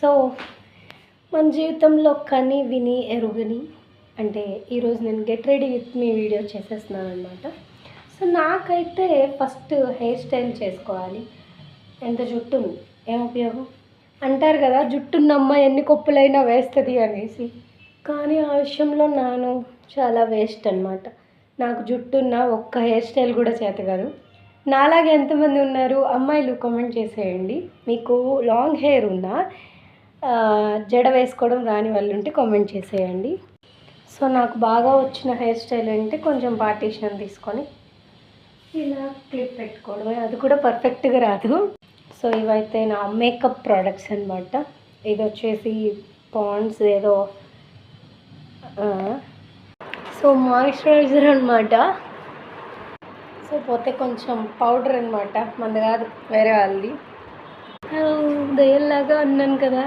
So మన జీవితంలో కని విని ఎరుగని అంటే ఈరోజు నేను get ready with me video చేసేస్తున్నాను అనమాట. సో నాకైతే ఫస్ట్ హెయిర్ స్టైల్ చేసుకోవాలి. ఎంత జుట్టు ఉంది ఏం ఉపయోగం అంటారు కదా, జుట్టున్న అమ్మాయి ఎన్ని కొప్పులైనా వేస్తుంది అనేసి. కానీ ఆ విషయంలో నేను చాలా వేస్ట్ అనమాట. నాకు జుట్టున్న ఒక్క హెయిర్ స్టైల్ కూడా చేత కాదు. నాలాగే ఎంతమంది ఉన్నారు అమ్మాయిలు కామెంట్ చేసేయండి. మీకు లాంగ్ హెయిర్ ఉందా, జడ వేసుకోవడం రాని వాళ్ళు ఉంటే కామెంట్ చేసేయండి. సో నాకు బాగా వచ్చిన హెయిర్ స్టైల్ అంటే కొంచెం పార్టీషన్ తీసుకొని ఇలా క్లిప్ పెట్టుకోవడమే, అది కూడా పర్ఫెక్ట్గా రాదు. సో ఇవైతే నా మేకప్ ప్రోడక్ట్స్ అనమాట. ఇది వచ్చేసి పాండ్స్ ఏదో సో మాయిశ్చరైజర్ అనమాట. సో పోతే కొంచెం పౌడర్ అనమాట, మనది కాదు వేరే వాళ్ళది. దయ్యంలాగా అన్నాను కదా.